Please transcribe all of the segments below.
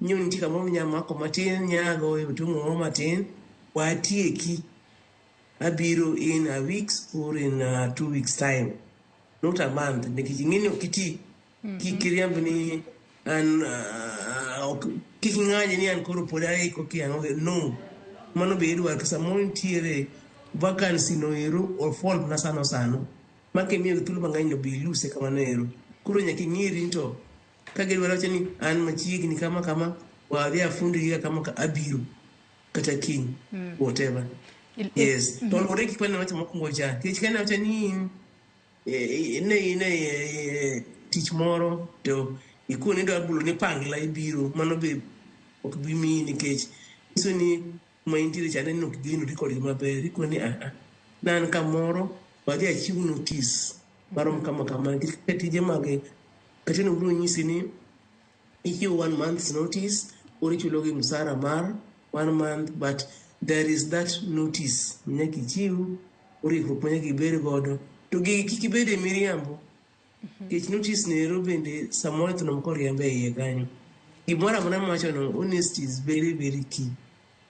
nyun tika mo nyama ko matin nyago yutungo mo matin watieki abiro in a weeks or in 2 weeks time, not a month. Nikingini kiti kikiriamb ni an kikingaje ni an koro podai ko kiano no mano be idwa to samon tiere vacancy no ero or fall na sano make mi tulu mangany no be lose kama nero kuro nyaki ngiri to kage dwaro chani an machiegni kama wa afundi kama abiro kata king whatever. Yes, don't worry kwani wacha makungoja kichikana wacha ni tich moro to ikuni ndo abulo ni pangla ibiro mano be ok bi mi nikech so ni maintire chane no kigino record maber ikoni nan kamoro wadi achiwu notice barom kama tije mage katino bro nyisi ni if you 1 month's notice or ichulogi msara mar 1 month, but there is that notice nyaki chiu uri nyaki bere godo to kikibede miriambo kech notice nero bende samoro to nomkori ambe iye kanyo gimora mona macho no honesty is very very key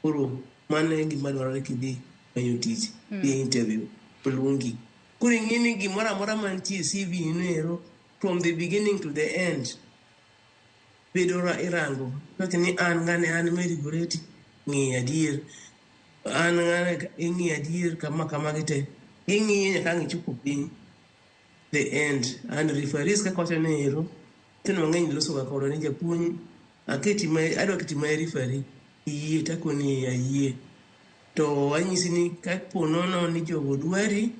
oro mane gima dwarore kidhi manyo tich the interview pelungi kuri ngini gimora mantie CV nero from the beginning to the end bedora irango lakini an Mary Goreti ngi adier an ngi adier kama gite ngi nyaka ngichuko piny the end and referees ka kocha nero teno ngeny loso ga koro ne japuonj aketi mai adwa kiti mai referee iye takoni ayie to anyisi ni ka ponono ni jogo dwari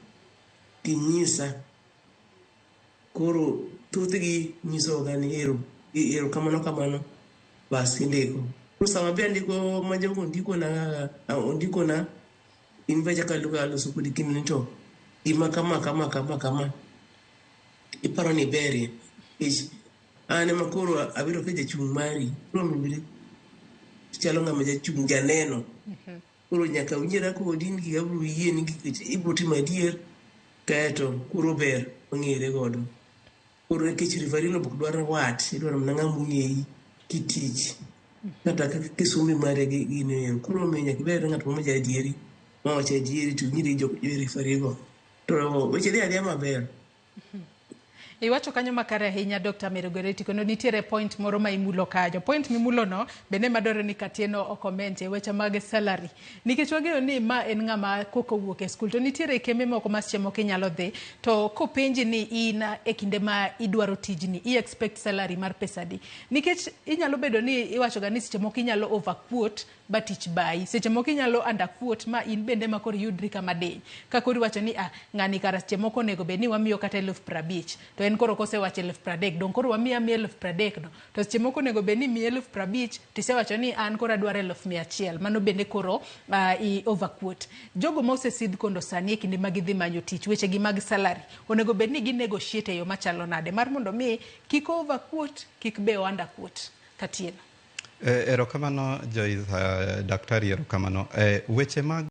tinyisa koro tuthgi nyiso ga ni ero kamano bas indiko sama be ndiko majogo ndiko na inveja kaluga loso kudi kimni to ima kama iparo ni beri ane makoro abiro keje chung mari pro mibiri chalo ngama ja chung janeno koro nyaka unjira ko din ki abru yie ni ki ibuti madier kaeto kuro ber ngire godo koro ke chirivarino buk dwar wat idwar mnanga mungei kitich kata kisumi mare gine kuro menya kiber ngat mo ja dieri mo cha dieri tu nyiri jo rifarigo to weche dia dia maber. Iwacho kanyo makare ahinya Dr. Mary Goreti kono nitiere point moro ma imulo kajo. Point mimulo no bende madore ni Katieno okomente weche mag salary. Nikech wang'eyo ni ma en ng'ama koko wuok e skul to nitiere kembe moko masche moko inyalo dhi to kopenji ni in e kinde ma idwaro tijni i expect salary mar pesa di. Nikech inyalo bedo ni iwacho ga ni seche moko inyalo overquote but ich bai. Seche moko inyalo underquote ma in bende makoro yudri kama deny. Kakori wacho ni ng'ani kara seche moko nego be ni wamiyo kata 50,000 to en koro kose wacho 30,000 don koro wamiya 30,000 no to seche moko nego be ni 50,000 tisewacho ni an koro adwaro 100,000 mano bende koro i overquote. Jogo mose sidh kondo sani e kinde magidhi manyo tich weche gi mag salary onego be ni gi negotiate yo machalo nade mar mondo mi kik overquote kik be underquote. Katieno erokamano Joyce, daktari erokamano weche mag